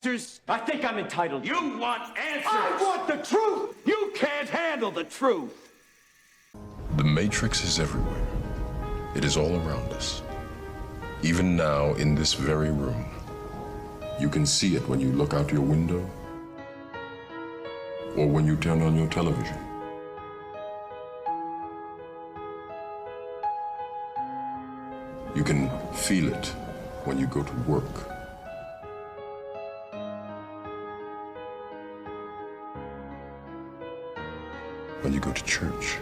answers. I think I'm entitled. You want answers! I want the truth! You can't handle the truth! The Matrix is everywhere. It is all around us. Even now, in this very room. You can see it when you look out your window or when you turn on your television. You can feel it when you go to work. When you go to church.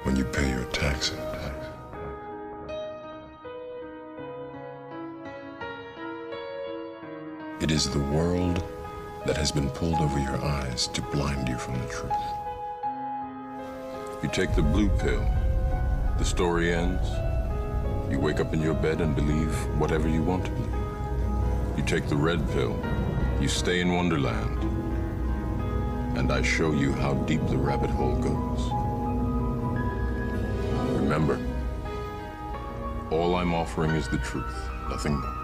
When you pay your taxes. It is the world that has been pulled over your eyes to blind you from the truth. You take the blue pill, the story ends. You wake up in your bed and believe whatever you want to believe. You take the red pill, you stay in Wonderland, and I show you how deep the rabbit hole goes. Remember, all I'm offering is the truth, nothing more.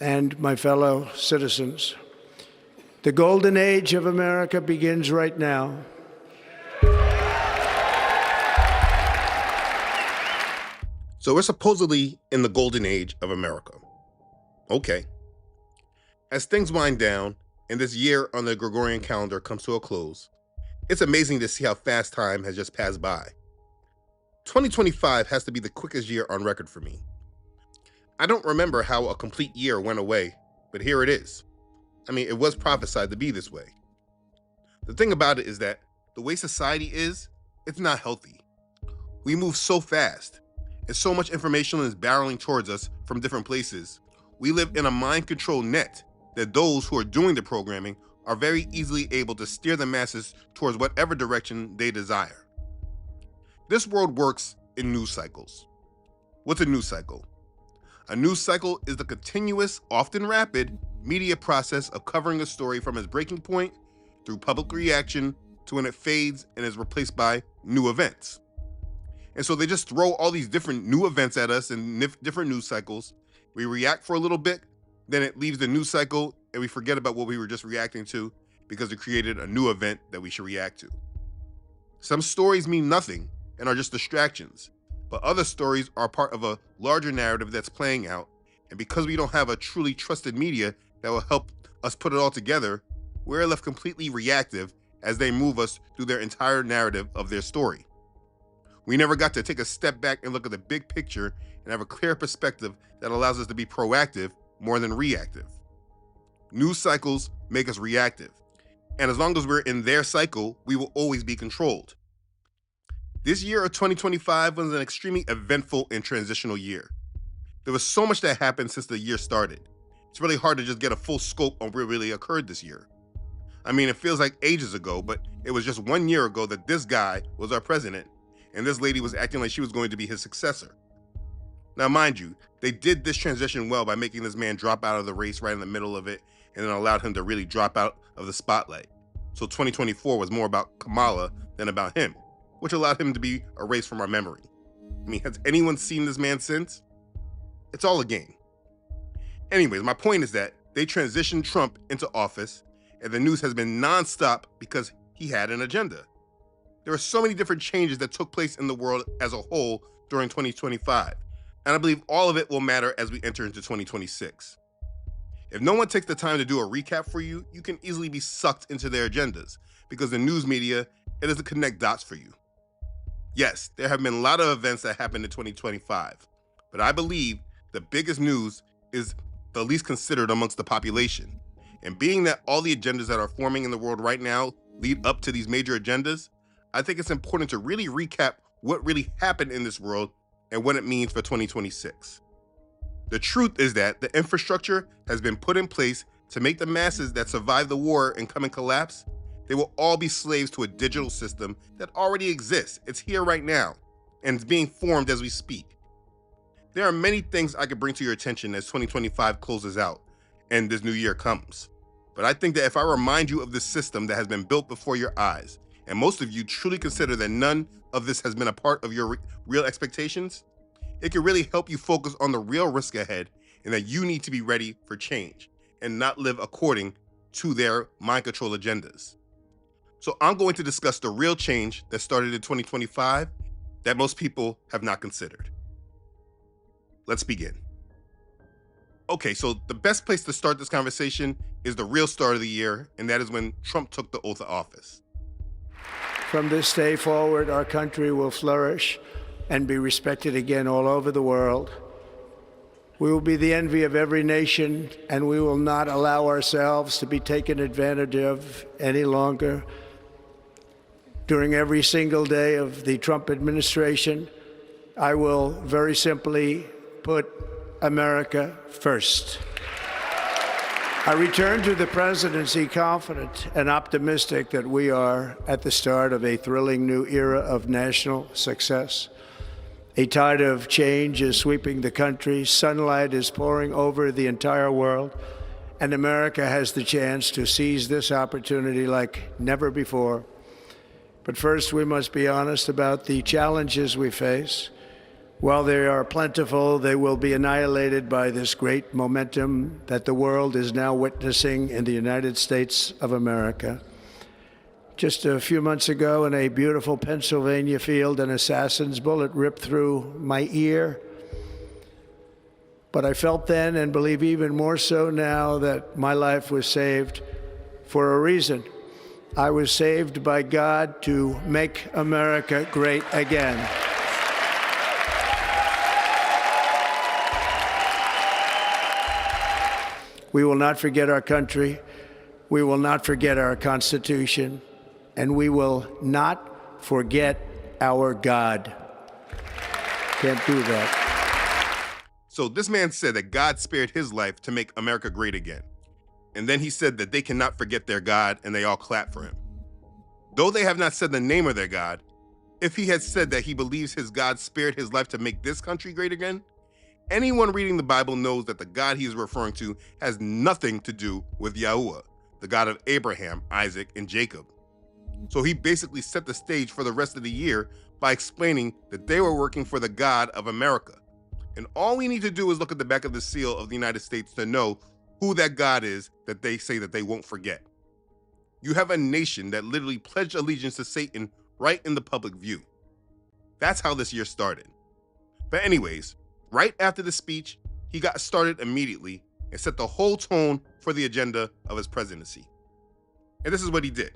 And my fellow citizens, the golden age of America begins right now. So we're supposedly in the golden age of America. Okay. As things wind down and this year on the Gregorian calendar comes to a close, it's amazing to see how fast time has just passed by. 2025 has to be the quickest year on record for me. I don't remember how a complete year went away, but here it is. I mean, it was prophesied to be this way. The thing about it is that the way society is, it's not healthy. We move so fast, and so much information is barreling towards us from different places. We live in a mind control net that those who are doing the programming are very easily able to steer the masses towards whatever direction they desire. This world works in news cycles. What's a news cycle? A news cycle is the continuous, often rapid, media process of covering a story from its breaking point through public reaction to when it fades and is replaced by new events. And so they just throw all these different new events at us in different news cycles. We react for a little bit, then it leaves the news cycle and we forget about what we were just reacting to because it created a new event that we should react to. Some stories mean nothing and are just distractions. But other stories are part of a larger narrative that's playing out. And because we don't have a truly trusted media that will help us put it all together, we're left completely reactive as they move us through their entire narrative of their story. We never got to take a step back and look at the big picture and have a clear perspective that allows us to be proactive more than reactive. News cycles make us reactive. And as long as we're in their cycle, we will always be controlled. This year of 2025 was an extremely eventful and transitional year. There was so much that happened since the year started. It's really hard to just get a full scope on what really occurred this year. I mean, it feels like ages ago, but it was just 1 year ago that this guy was our president, and this lady was acting like she was going to be his successor. Now, mind you, they did this transition well by making this man drop out of the race right in the middle of it, and then allowed him to really drop out of the spotlight. So 2024 was more about Kamala than about him, which allowed him to be erased from our memory. I mean, has anyone seen this man since? It's all a game. Anyways, my point is that they transitioned Trump into office, and the news has been nonstop because he had an agenda. There are so many different changes that took place in the world as a whole during 2025, and I believe all of it will matter as we enter into 2026. If no one takes the time to do a recap for you, you can easily be sucked into their agendas because the news media, it doesn't connect dots for you. Yes, there have been a lot of events that happened in 2025, but I believe the biggest news is the least considered amongst the population. And being that all the agendas that are forming in the world right now lead up to these major agendas, I think it's important to really recap what really happened in this world and what it means for 2026. The truth is that the infrastructure has been put in place to make the masses that survive the war and come and collapse, They will all be slaves to a digital system that already exists. It's here right now, and it's being formed as we speak. There are many things I could bring to your attention as 2025 closes out and this new year comes. But I think that if I remind you of this system that has been built before your eyes, and most of you truly consider that none of this has been a part of your real expectations, it can really help you focus on the real risk ahead and that you need to be ready for change and not live according to their mind control agendas. So I'm going to discuss the real change that started in 2025 that most people have not considered. Let's begin. Okay, so the best place to start this conversation is the real start of the year, and that is when Trump took the oath of office. From this day forward, our country will flourish and be respected again all over the world. We will be the envy of every nation, and we will not allow ourselves to be taken advantage of any longer. During every single day of the Trump administration, I will very simply put America first. I return to the presidency confident and optimistic that we are at the start of a thrilling new era of national success. A tide of change is sweeping the country, sunlight is pouring over the entire world, and America has the chance to seize this opportunity like never before. But first, we must be honest about the challenges we face. While they are plentiful, they will be annihilated by this great momentum that the world is now witnessing in the United States of America. Just a few months ago, in a beautiful Pennsylvania field, an assassin's bullet ripped through my ear. But I felt then, and believe even more so now, that my life was saved for a reason. I was saved by God to make America great again. We will not forget our country, we will not forget our Constitution, and we will not forget our God. Can't do that. So this man said that God spared his life to make America great again. And then he said that they cannot forget their God, and they all clap for him. Though they have not said the name of their God, if he had said that he believes his God spared his life to make this country great again, anyone reading the Bible knows that the God he is referring to has nothing to do with Yahuwah, the God of Abraham, Isaac, and Jacob. So he basically set the stage for the rest of the year by explaining that they were working for the God of America. And all we need to do is look at the back of the seal of the United States to know who that God is that they say that they won't forget. You have a nation that literally pledged allegiance to Satan right in the public view. That's how this year started. But anyways, right after the speech, he got started immediately and set the whole tone for the agenda of his presidency. And this is what he did.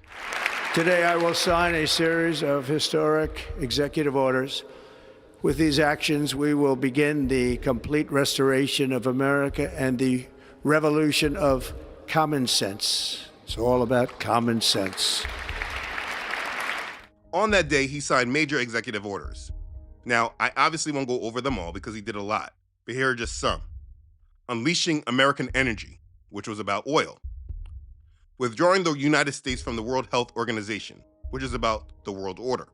Today, I will sign a series of historic executive orders. With these actions, we will begin the complete restoration of America and the revolution of common sense. It's all about common sense. On that day, he signed major executive orders. Now, I obviously won't go over them all because he did a lot, but here are just some. Unleashing American energy, which was about oil. Withdrawing the United States from the World Health Organization, which is about the world order.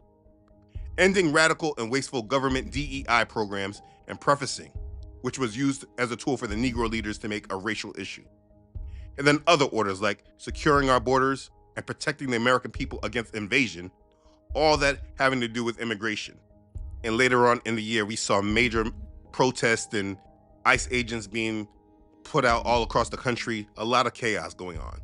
Ending radical and wasteful government DEI programs and prefacing, which was used as a tool for the Negro leaders to make a racial issue. And then other orders like securing our borders and protecting the American people against invasion, all that having to do with immigration. And later on in the year, we saw major protests and ICE agents being put out all across the country, a lot of chaos going on.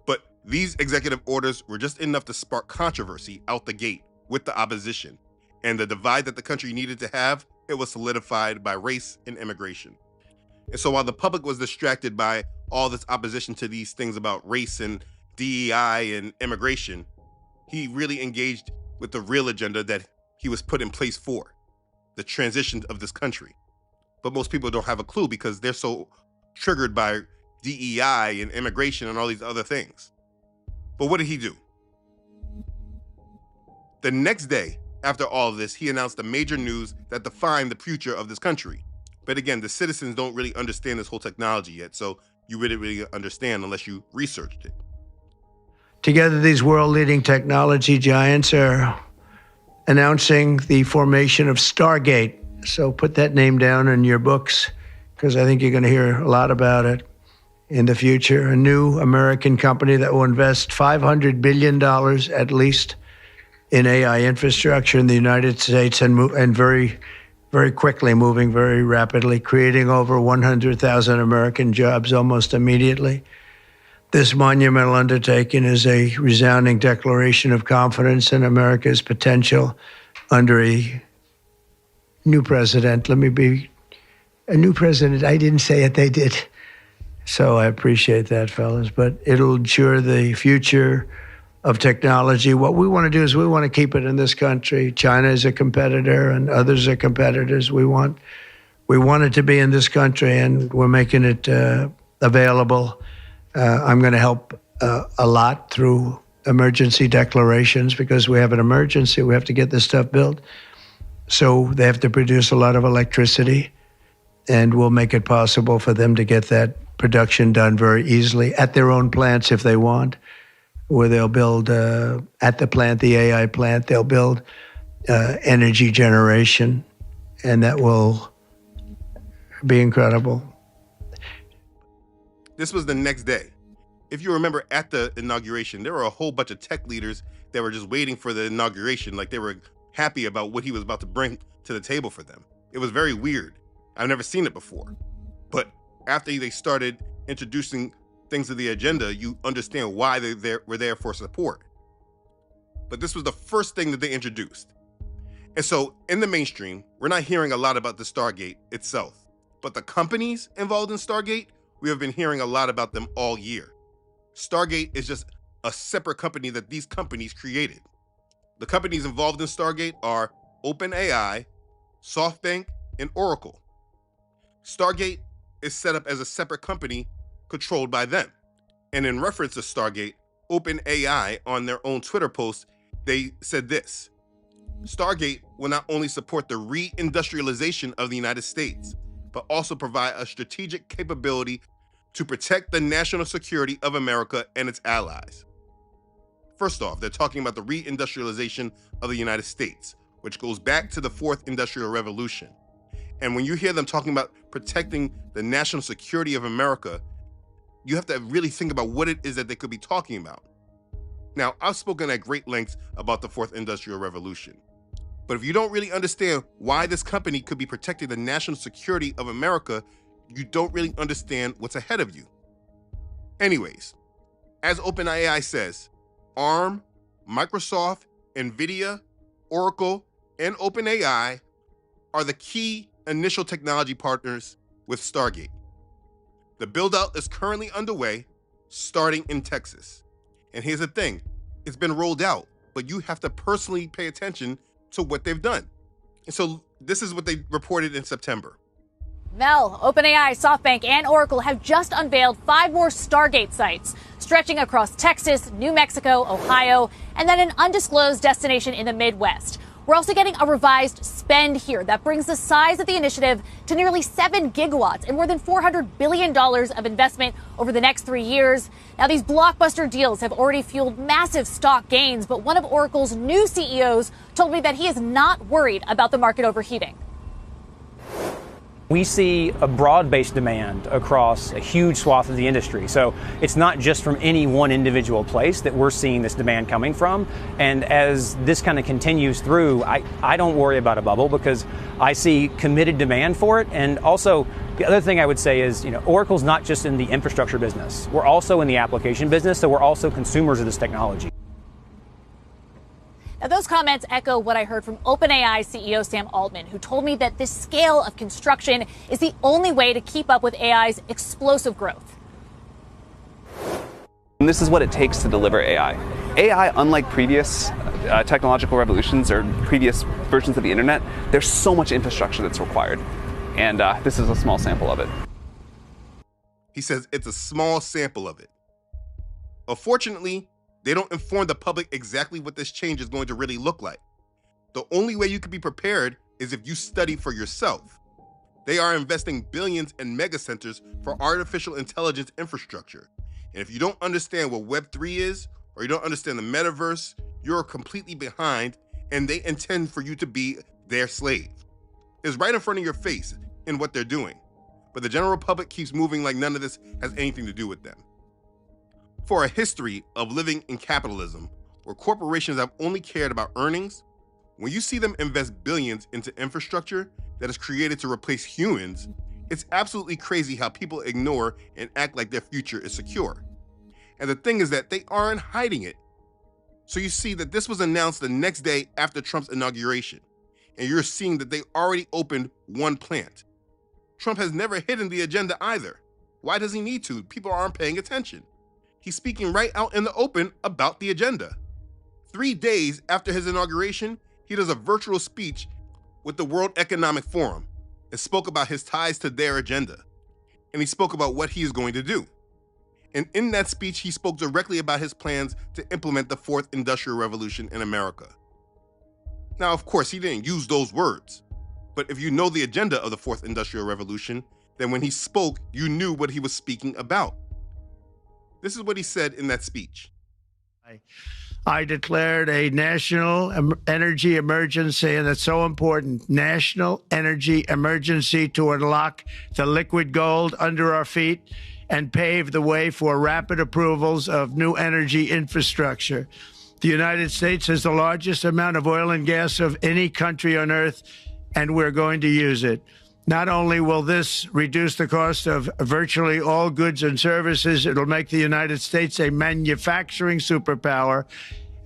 But these executive orders were just enough to spark controversy out the gate with the opposition. And the divide that the country needed to have, it was solidified by race and immigration. And so while the public was distracted by all this opposition to these things about race and DEI and immigration, he really engaged with the real agenda that he was put in place for, the transition of this country. But most people don't have a clue because they're so triggered by DEI and immigration and all these other things. But what did he do? The next day, after all of this, he announced the major news that defined the future of this country. But again, the citizens don't really understand this whole technology yet, so you really understand unless you researched it. Together, these world-leading technology giants are announcing the formation of Stargate. So put that name down in your books, because I think you're going to hear a lot about it in the future. A new American company that will invest $500 billion at least in AI infrastructure in the United States, and very, very quickly, moving very rapidly, creating over 100,000 American jobs almost immediately. This monumental undertaking is a resounding declaration of confidence in America's potential under a new president. Let me be a new president. I didn't say it, they did. So I appreciate that, fellas. But it'll ensure the future of technology. What we want to do is we want to keep it in this country. China is a competitor and others are competitors. We want it to be in this country, and we're making it available. I'm going to help a lot through emergency declarations, because we have an emergency. We have to get this stuff built. So they have to produce a lot of electricity, and we'll make it possible for them to get that production done very easily at their own plants if they want, where they'll build at the plant, the AI plant, they'll build energy generation, and that will be incredible. This was the next day. If you remember, at the inauguration, there were a whole bunch of tech leaders that were just waiting for the inauguration, like they were happy about what he was about to bring to the table for them. It was very weird. I've never seen it before. But after they started introducing things to the agenda, you understand why they were there for support. But this was the first thing that they introduced. And so in the mainstream, we're not hearing a lot about the Stargate itself. But the companies involved in Stargate, we have been hearing a lot about them all year. Stargate is just a separate company that these companies created. The companies involved in Stargate are OpenAI, SoftBank, and Oracle. Stargate is set up as a separate company controlled by them. And in reference to Stargate, OpenAI, on their own Twitter post, they said this: Stargate will not only support the reindustrialization of the United States, but also provide a strategic capability to protect the national security of America and its allies. First off, they're talking about the reindustrialization of the United States, which goes back to the Fourth Industrial Revolution. And when you hear them talking about protecting the national security of America, you have to really think about what it is that they could be talking about. Now, I've spoken at great lengths about the Fourth Industrial Revolution. But if you don't really understand why this company could be protecting the national security of America, you don't really understand what's ahead of you. Anyways, as OpenAI says, ARM, Microsoft, NVIDIA, Oracle, and OpenAI are the key initial technology partners with Stargate. The build-out is currently underway, starting in Texas. And here's the thing, it's been rolled out, but you have to personally pay attention to what they've done. And so this is what they reported in September. Mel, OpenAI, SoftBank, and Oracle have just unveiled 5 more Stargate sites, stretching across Texas, New Mexico, Ohio, and then an undisclosed destination in the Midwest. We're also getting a revised spend here that brings the size of the initiative to nearly 7 gigawatts and more than $400 billion of investment over the next 3 years. Now, these blockbuster deals have already fueled massive stock gains, but one of Oracle's new CEOs told me that he is not worried about the market overheating. We see a broad-based demand across a huge swath of the industry. So it's not just from any one individual place that we're seeing this demand coming from. And as this kind of continues through, I don't worry about a bubble because I see committed demand for it. And also, the other thing I would say is, Oracle's not just in the infrastructure business. We're also in the application business, so we're also consumers of this technology. Now, those comments echo what I heard from OpenAI CEO Sam Altman, who told me that this scale of construction is the only way to keep up with AI's explosive growth. And this is what it takes to deliver AI. AI, unlike previous technological revolutions or previous versions of the internet, there's so much infrastructure that's required. And this is a small sample of it. He says it's a small sample of it. Unfortunately, they don't inform the public exactly what this change is going to really look like. The only way you can be prepared is if you study for yourself. They are investing billions in mega centers for artificial intelligence infrastructure. And if you don't understand what Web3 is or you don't understand the metaverse, you're completely behind, and they intend for you to be their slave. It's right in front of your face in what they're doing. But the general public keeps moving like none of this has anything to do with them. For a history of living in capitalism, where corporations have only cared about earnings, when you see them invest billions into infrastructure that is created to replace humans, it's absolutely crazy how people ignore and act like their future is secure. And the thing is that they aren't hiding it. So you see that this was announced the next day after Trump's inauguration, and you're seeing that they already opened one plant. Trump has never hidden the agenda either. Why does he need to? People aren't paying attention. He's speaking right out in the open about the agenda. 3 days after his inauguration, he does a virtual speech with the World Economic Forum and spoke about his ties to their agenda. And he spoke about what he is going to do. And in that speech, he spoke directly about his plans to implement the fourth industrial revolution in America. Now, of course, he didn't use those words, but if you know the agenda of the fourth industrial revolution, then when he spoke, you knew what he was speaking about. This is what he said in that speech. I declared a national energy emergency, and it's so important, national energy emergency to unlock the liquid gold under our feet and pave the way for rapid approvals of new energy infrastructure. The United States has the largest amount of oil and gas of any country on earth, and we're going to use it. Not only will this reduce the cost of virtually all goods and services, it'll make the United States a manufacturing superpower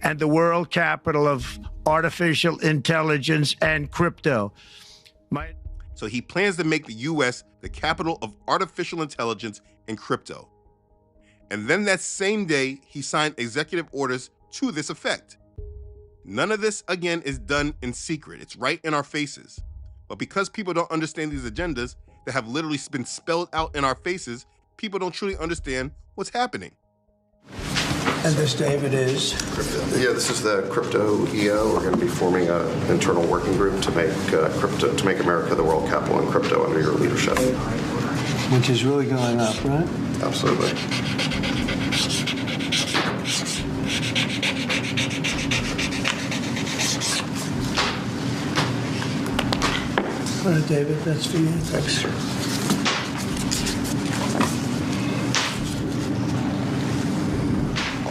and the world capital of artificial intelligence and crypto. So he plans to make the U.S. the capital of artificial intelligence and crypto. And then that same day, he signed executive orders to this effect. None of this, again, is done in secret. It's right in our faces. But because people don't understand these agendas that have literally been spelled out in our faces, people don't truly understand what's happening. And this, David, is? Yeah, this is the crypto EO. We're going to be forming an internal working group to make America the world capital in crypto under your leadership. Which is really going up, right? Absolutely. All right, David, that's for you. Thanks, sir.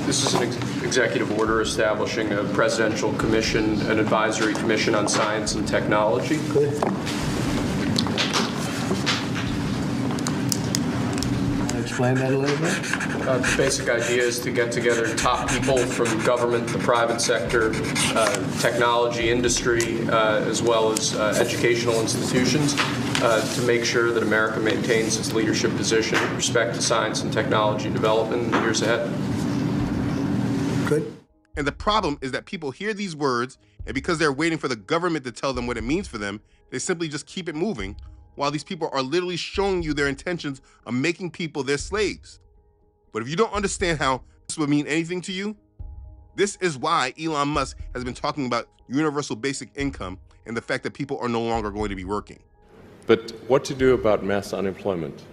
This is an executive order establishing a presidential commission, an advisory commission on science and technology. Good. Explain that a little bit. The basic idea is to get together top people from government, the private sector, technology industry, as well as educational institutions, to make sure that America maintains its leadership position with respect to science and technology development in the years ahead. Good. And the problem is that people hear these words, and because they're waiting for the government to tell them what it means for them, they simply just keep it moving, while these people are literally showing you their intentions of making people their slaves. But if you don't understand how this would mean anything to you, this is why Elon Musk has been talking about universal basic income and the fact that people are no longer going to be working. But what to do about mass unemployment?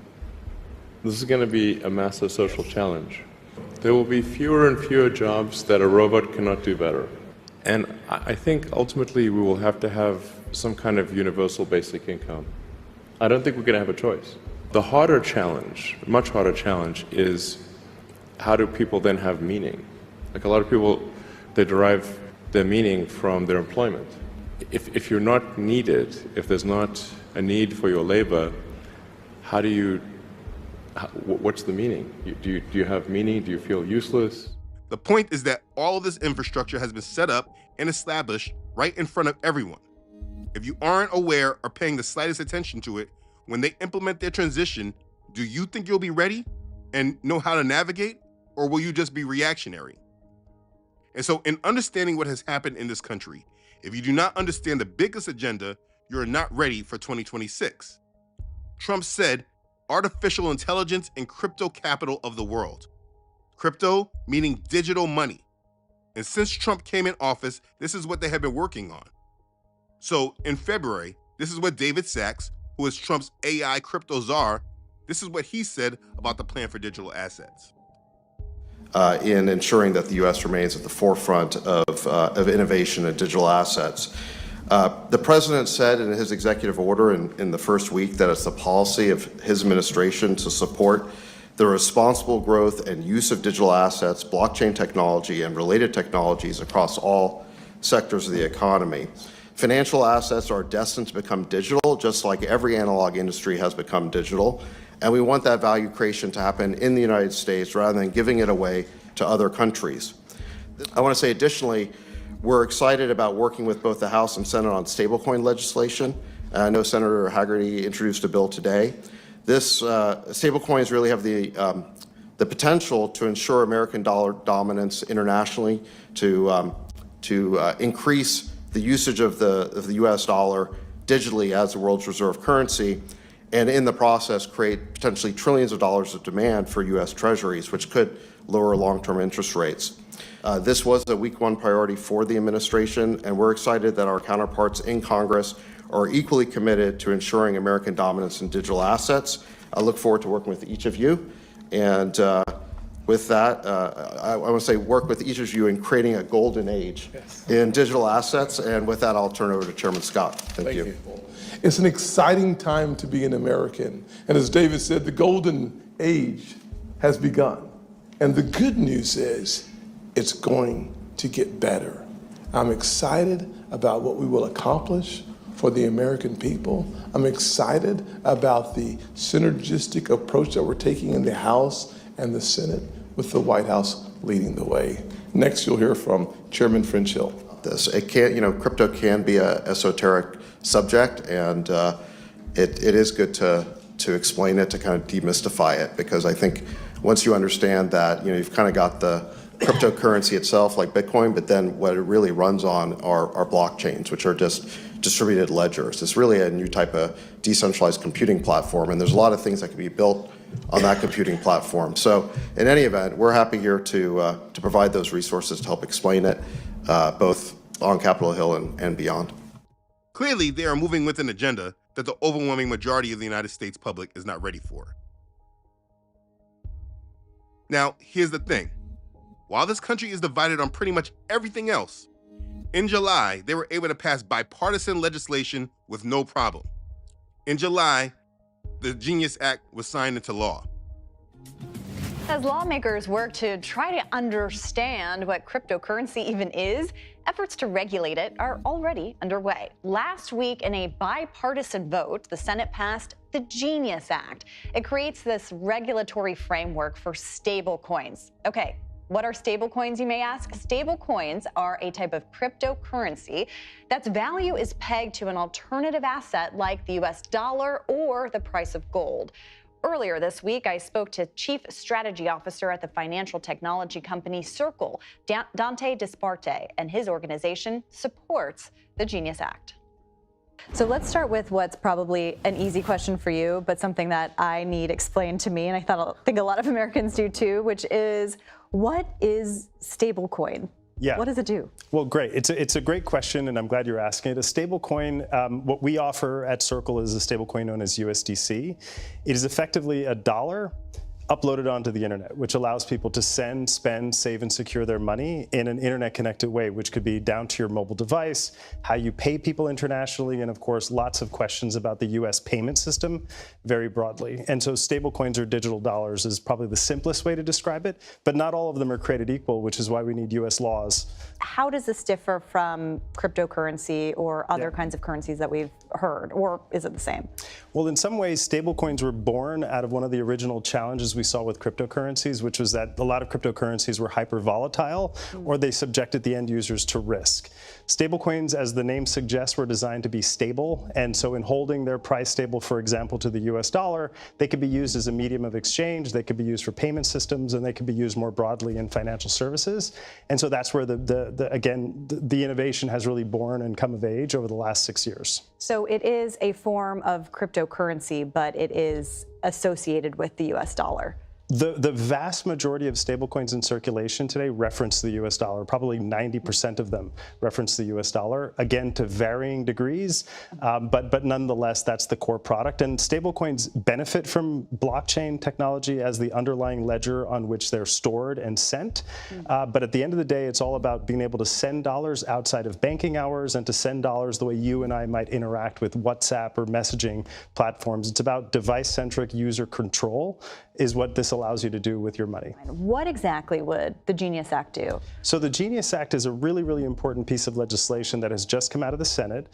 This is going to be a massive social challenge. There will be fewer and fewer jobs that a robot cannot do better. And I think ultimately we will have to have some kind of universal basic income. I don't think we're going to have a choice. The harder challenge, much harder challenge, is how do people then have meaning? Like a lot of people, they derive their meaning from their employment. If you're not needed, if there's not a need for your labor, what's the meaning? Do you have meaning? Do you feel useless? The point is that all of this infrastructure has been set up and established right in front of everyone. If you aren't aware or paying the slightest attention to it, when they implement their transition, do you think you'll be ready and know how to navigate, or will you just be reactionary? And so in understanding what has happened in this country, if you do not understand the biggest agenda, you're not ready for 2026. Trump said, artificial intelligence and crypto capital of the world. Crypto meaning digital money. And since Trump came in office, this is what they have been working on. So in February, this is what David Sacks, who is Trump's AI crypto czar, this is what he said about the plan for digital assets. in ensuring that the U.S. remains at the forefront of innovation and digital assets. The president said in his executive order in the first week that it's the policy of his administration to support the responsible growth and use of digital assets, blockchain technology, and related technologies across all sectors of the economy. Financial assets are destined to become digital, just like every analog industry has become digital, and we want that value creation to happen in the United States rather than giving it away to other countries. I want to say additionally, we're excited about working with both the House and Senate on stablecoin legislation. I know Senator Hagerty introduced a bill today. This stablecoins really have the potential to ensure American dollar dominance internationally, to increase the usage of the U.S. dollar digitally as the world's reserve currency, and in the process create potentially trillions of dollars of demand for U.S. treasuries, which could lower long-term interest rates. This was a week one priority for the administration, and we're excited that our counterparts in Congress are equally committed to ensuring American dominance in digital assets. I look forward to working with each of you, and with that, I want to say work with each of you in creating a golden age in digital assets, and with that, I'll turn it over to Chairman Scott. Thank you. It's an exciting time to be an American, and as David said, the golden age has begun, and the good news is it's going to get better. I'm excited about what we will accomplish for the American people. I'm excited about the synergistic approach that we're taking in the House and the Senate, with the White House leading the way. Next, you'll hear from Chairman French Hill. Crypto can be an esoteric subject, and it is good to explain it, to kind of demystify it, because I think once you understand that, you've kind of got the cryptocurrency itself, like Bitcoin, but then what it really runs on are blockchains, which are just distributed ledgers. It's really a new type of decentralized computing platform, and there's a lot of things that can be built on that computing platform. So in any event, we're happy here to provide those resources to help explain it, both on Capitol Hill and beyond. Clearly, they are moving with an agenda that the overwhelming majority of the United States public is not ready for. Now, here's the thing. While this country is divided on pretty much everything else, in July, they were able to pass bipartisan legislation with no problem. In July, the Genius Act was signed into law. As lawmakers work to try to understand what cryptocurrency even is, efforts to regulate it are already underway. Last week, in a bipartisan vote, the Senate passed the Genius Act. It creates this regulatory framework for stablecoins. Okay, what are stablecoins, you may ask? Stablecoins are a type of cryptocurrency that's value is pegged to an alternative asset like the US dollar or the price of gold. Earlier this week, I spoke to Chief Strategy Officer at the financial technology company Circle, Dante Disparte, and his organization supports the Genius Act. So let's start with what's probably an easy question for you, but something that I need explained to me, and I think a lot of Americans do too, which is, what is stablecoin? Yeah. What does it do? Well, great. It's a great question, and I'm glad you're asking it. A stablecoin, what we offer at Circle is a stablecoin known as USDC. It is effectively a dollar uploaded onto the internet, which allows people to send, spend, save, and secure their money in an internet-connected way, which could be down to your mobile device, how you pay people internationally, and of course, lots of questions about the U.S. payment system very broadly. And so stablecoins or digital dollars is probably the simplest way to describe it, but not all of them are created equal, which is why we need U.S. laws. How does this differ from cryptocurrency or other kinds of currencies that we've heard, or is it the same? Well, in some ways, stablecoins were born out of one of the original challenges we saw with cryptocurrencies, which was that a lot of cryptocurrencies were hyper volatile, or they subjected the end users to risk. Stablecoins, as the name suggests, were designed to be stable, and so in holding their price stable, for example, to the US dollar, they could be used as a medium of exchange, they could be used for payment systems, and they could be used more broadly in financial services. And so that's where the innovation has really born and come of age over the last 6 years. So it is a form of cryptocurrency, but it is associated with the US dollar. The vast majority of stablecoins in circulation today reference the US dollar. Probably 90% of them reference the US dollar, again, to varying degrees, but nonetheless, that's the core product. And stablecoins benefit from blockchain technology as the underlying ledger on which they're stored and sent. But at the end of the day, it's all about being able to send dollars outside of banking hours and to send dollars the way you and I might interact with WhatsApp or messaging platforms. It's about device-centric user control is what this allows you to do with your money. What exactly would the Genius Act do? So the Genius Act is a really, really important piece of legislation that has just come out of the Senate.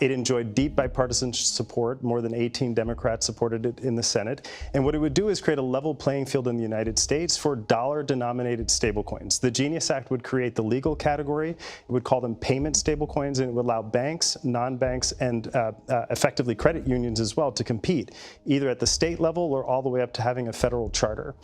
It enjoyed deep bipartisan support. More than 18 Democrats supported it in the Senate. And what it would do is create a level playing field in the United States for dollar-denominated stablecoins. The Genius Act would create the legal category. It would call them payment stablecoins, and it would allow banks, non-banks, and effectively credit unions as well to compete, either at the state level or all the way up to having a federal charter.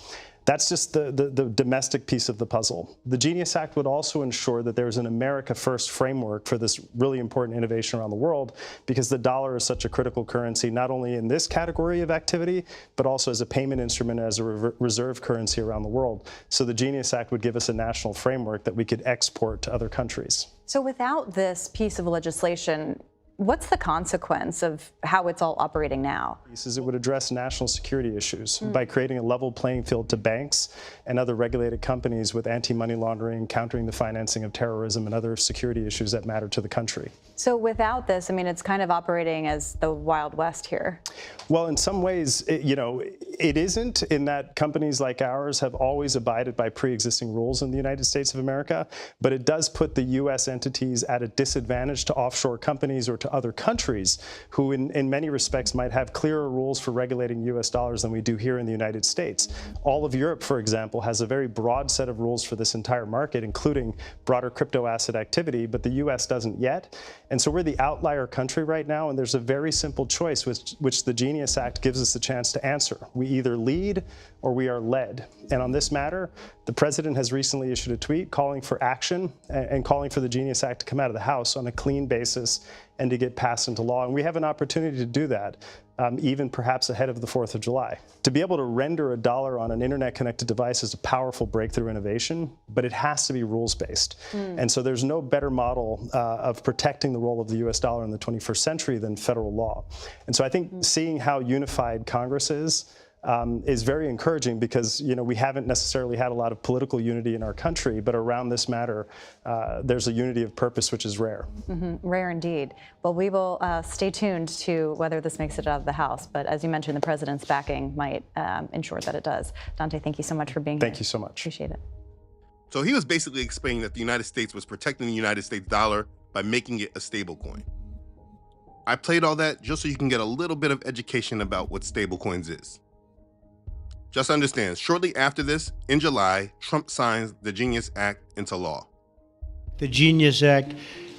That's just the domestic piece of the puzzle. The Genius Act would also ensure that there's an America First framework for this really important innovation around the world, because the dollar is such a critical currency, not only in this category of activity, but also as a payment instrument, as a reserve currency around the world. So the Genius Act would give us a national framework that we could export to other countries. So without this piece of legislation, what's the consequence of how it's all operating now? It would address national security issues by creating a level playing field to banks and other regulated companies with anti-money laundering, countering the financing of terrorism, and other security issues that matter to the country. So without this, I mean, it's kind of operating as the Wild West here. Well, in some ways, it isn't, in that companies like ours have always abided by pre-existing rules in the United States of America, but it does put the U.S. entities at a disadvantage to offshore companies or to other countries who in many respects might have clearer rules for regulating U.S. dollars than we do here in the United States. All of Europe, for example, has a very broad set of rules for this entire market, including broader crypto asset activity, but the U.S. doesn't yet. And so we're the outlier country right now, and there's a very simple choice which the Genius Act gives us the chance to answer. We either lead or we are led. And on this matter, the president has recently issued a tweet calling for action and calling for the Genius Act to come out of the House on a clean basis and to get passed into law. And we have an opportunity to do that, even perhaps ahead of the 4th of July. To be able to render a dollar on an internet-connected device is a powerful breakthrough innovation, but it has to be rules-based. And so there's no better model of protecting the role of the U.S. dollar in the 21st century than federal law. And so I think seeing how unified Congress is very encouraging, because we haven't necessarily had a lot of political unity in our country, but around this matter, there's a unity of purpose which is rare. Rare indeed. Well, we will stay tuned to whether this makes it out of the House, but as you mentioned, the president's backing might ensure that it does. Dante, thank you so much for being here. Thank you so much. Appreciate it. So he was basically explaining that the United States was protecting the United States dollar by making it a stable coin. I played all that just so you can get a little bit of education about what stablecoins is. Just understand, shortly after this, in July, Trump signs the Genius Act into law. The Genius Act,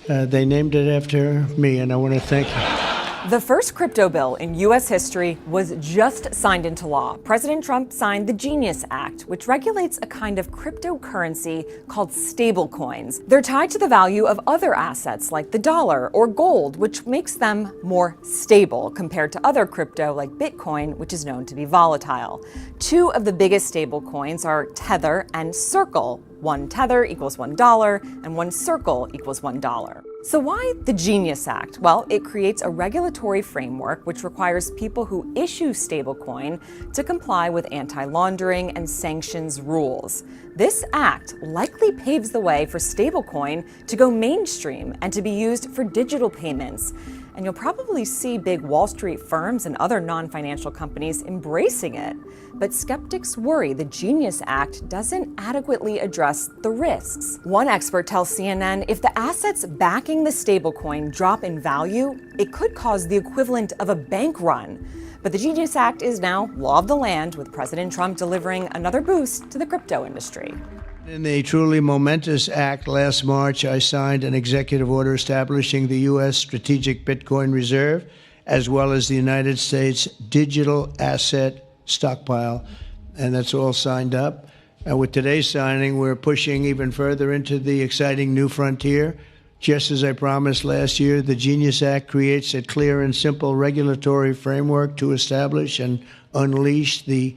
they named it after me, and I want to thank you. The first crypto bill in U.S. history was just signed into law. President Trump signed the Genius Act, which regulates a kind of cryptocurrency called stablecoins. They're tied to the value of other assets like the dollar or gold, which makes them more stable compared to other crypto like Bitcoin, which is known to be volatile. Two of the biggest stablecoins are Tether and Circle. One Tether equals $1, and one Circle equals $1. So why the Genius Act? Well, it creates a regulatory framework which requires people who issue stablecoin to comply with anti-laundering and sanctions rules. This act likely paves the way for stablecoin to go mainstream and to be used for digital payments. And you'll probably see big Wall Street firms and other non-financial companies embracing it. But skeptics worry the Genius Act doesn't adequately address the risks. One expert tells CNN if the assets backing the stablecoin drop in value, it could cause the equivalent of a bank run. But the Genius Act is now law of the land, with President Trump delivering another boost to the crypto industry. In the truly momentous act last March, I signed an executive order establishing the U.S. Strategic Bitcoin Reserve, as well as the United States Digital Asset Stockpile, and that's all signed up. And with today's signing, we're pushing even further into the exciting new frontier. Just as I promised last year, the Genius Act creates a clear and simple regulatory framework to establish and unleash the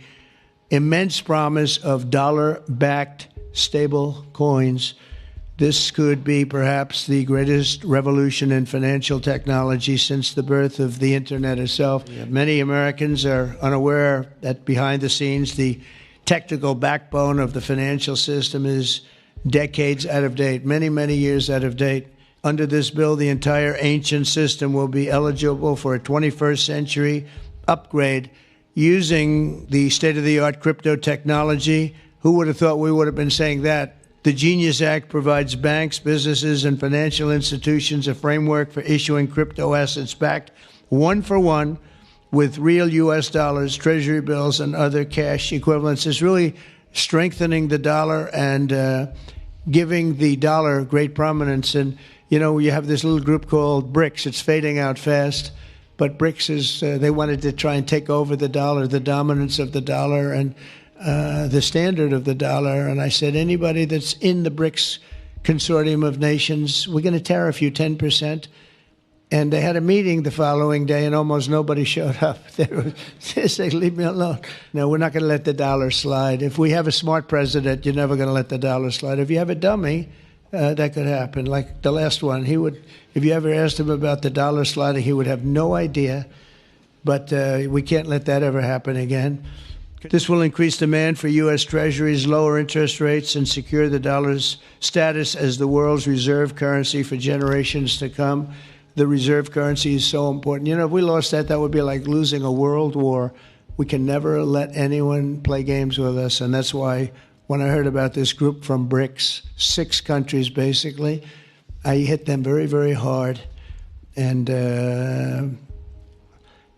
immense promise of dollar-backed stable coins. This could be perhaps the greatest revolution in financial technology since the birth of the internet itself. Many Americans are unaware that behind the scenes, the technical backbone of the financial system is decades out of date, many, many years out of date. Under this bill, the entire ancient system will be eligible for a 21st century upgrade using the state-of-the-art crypto technology. Who would have thought we would have been saying that? The Genius Act provides banks, businesses, and financial institutions a framework for issuing crypto assets backed one for one with real U.S. dollars, treasury bills, and other cash equivalents. It's really strengthening the dollar and giving the dollar great prominence. And, you know, you have this little group called BRICS. It's fading out fast. But BRICS is, they wanted to try and take over the dollar, the dominance of the dollar, and the standard of the dollar. And I said, anybody that's in the BRICS consortium of nations, we're going to tariff you 10%. And they had a meeting the following day, and almost nobody showed up. They said, leave me alone. No, we're not going to let the dollar slide. If we have a smart president, you're never going to let the dollar slide. If you have a dummy, that could happen. Like the last one, he would, if you ever asked him about the dollar sliding, he would have no idea. But we can't let that ever happen again. This will increase demand for U.S. Treasuries, lower interest rates, and secure the dollar's status as the world's reserve currency for generations to come. The reserve currency is so important. You know, if we lost that, that would be like losing a world war. We can never let anyone play games with us, and that's why when I heard about this group from BRICS, 6 countries basically, I hit them very, very hard. And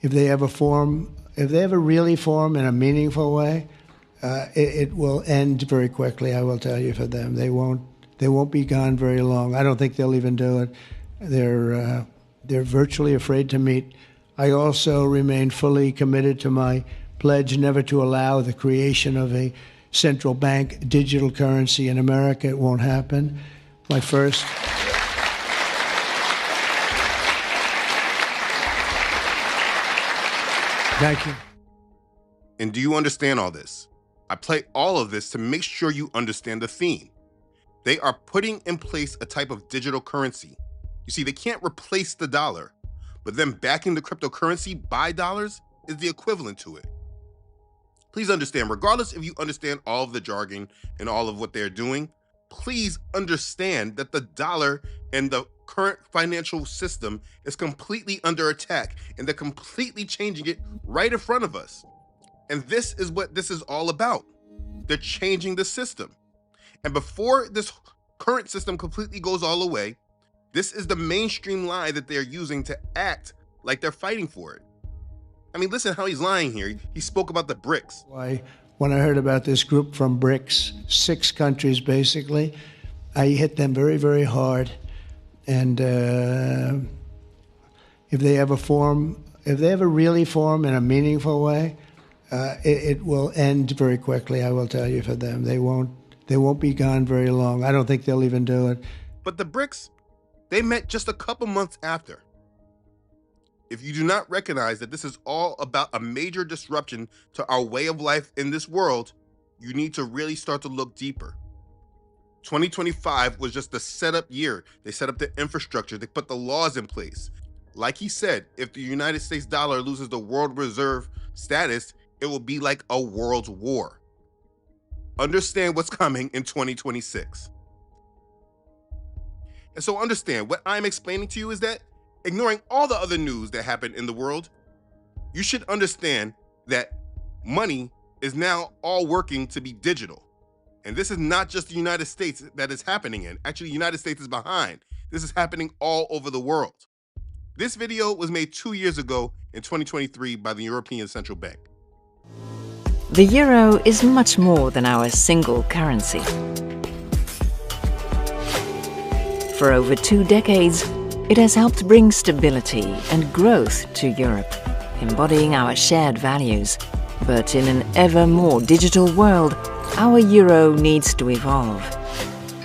if they ever really form in a meaningful way, it will end very quickly, I will tell you, for them. They won't be gone very long. I don't think they'll even do it. They're virtually afraid to meet. I also remain fully committed to my pledge never to allow the creation of a central bank digital currency in America. It won't happen. My first... Thank you. And do you understand all this? I play all of this to make sure you understand the theme. They are putting in place a type of digital currency. You see, they can't replace the dollar, but them backing the cryptocurrency by dollars is the equivalent to it. Please understand, regardless if you understand all of the jargon and all of what they're doing, please understand that the dollar and the current financial system is completely under attack, and they're completely changing it right in front of us. And this is what this is all about. They're changing the system. And before this current system completely goes all away, this is the mainstream lie that they're using to act like they're fighting for it. I mean, listen how he's lying here. He spoke about the BRICS. Why, when I heard about this group from BRICS, 6 countries basically, I hit them very, very hard. And if they ever really form in a meaningful way, it will end very quickly, I will tell you, for them. They won't be gone very long. I don't think they'll even do it. But the BRICS, they met just a couple months after. If you do not recognize that this is all about a major disruption to our way of life in this world, you need to really start to look deeper. 2025 was just the setup year. They set up the infrastructure, they put the laws in place. Like he said, if the United States dollar loses the world reserve status, it will be like a world war. Understand what's coming in 2026. And so understand, what I'm explaining to you is that, ignoring all the other news that happened in the world, you should understand that money is now all working to be digital. And this is not just the United States that is happening in. Actually, the United States is behind. This is happening all over the world. This video was made 2 years ago in 2023 by the European Central Bank. The euro is much more than our single currency. For over 2 decades, it has helped bring stability and growth to Europe, embodying our shared values. But in an ever more digital world, our euro needs to evolve.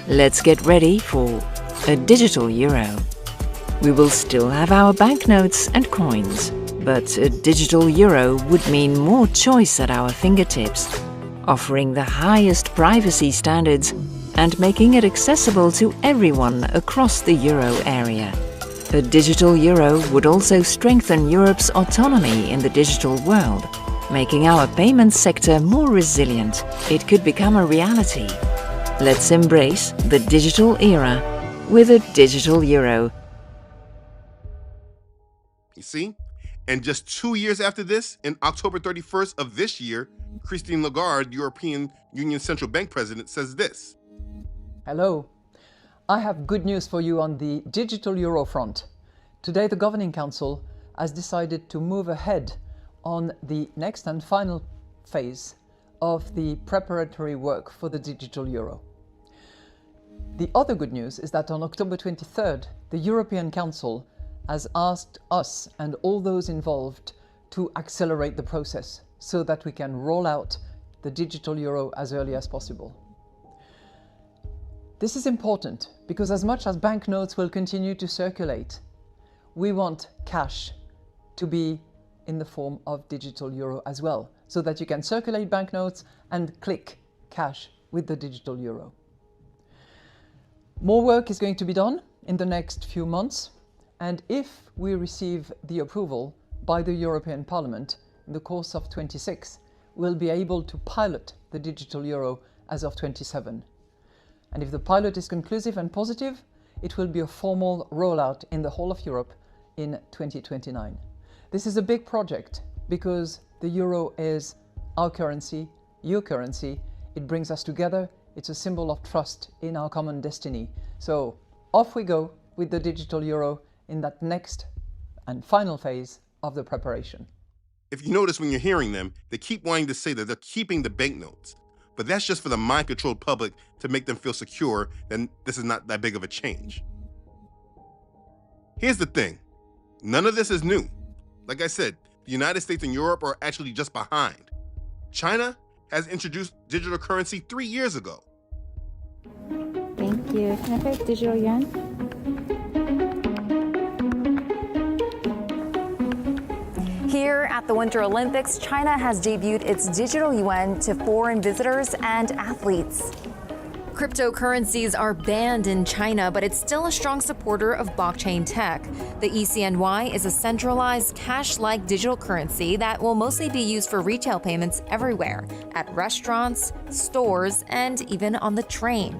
Let's get ready for a digital euro. We will still have our banknotes and coins, but a digital euro would mean more choice at our fingertips, offering the highest privacy standards and making it accessible to everyone across the euro area. A digital euro would also strengthen Europe's autonomy in the digital world, making our payments sector more resilient. It could become a reality. Let's embrace the digital era with a digital euro. You see? And just 2 years after this, in October 31st of this year, Christine Lagarde, European Union Central Bank President, says this. Hello. I have good news for you on the digital euro front. Today, the Governing Council has decided to move ahead on the next and final phase of the preparatory work for the digital euro. The other good news is that on October 23rd, the European Council has asked us and all those involved to accelerate the process so that we can roll out the digital euro as early as possible. This is important because as much as banknotes will continue to circulate, we want cash to be in the form of digital euro as well, so that you can circulate banknotes and click cash with the digital euro. More work is going to be done in the next few months, and if we receive the approval by the European Parliament in the course of 26, we'll be able to pilot the digital euro as of 27. And if the pilot is conclusive and positive, it will be a formal rollout in the whole of Europe in 2029. This is a big project because the euro is our currency, your currency. It brings us together. It's a symbol of trust in our common destiny. So off we go with the digital euro in that next and final phase of the preparation. If you notice when you're hearing them, they keep wanting to say that they're keeping the banknotes. But that's just for the mind-controlled public to make them feel secure, then this is not that big of a change. Here's the thing. None of this is new. Like I said, the United States and Europe are actually just behind. China has introduced digital currency 3 years ago. Thank you. Can I pay digital yuan? Here at the Winter Olympics, China has debuted its digital yuan to foreign visitors and athletes. Cryptocurrencies are banned in China, but it's still a strong supporter of blockchain tech. The eCNY is a centralized cash-like digital currency that will mostly be used for retail payments everywhere, at restaurants, stores, and even on the train.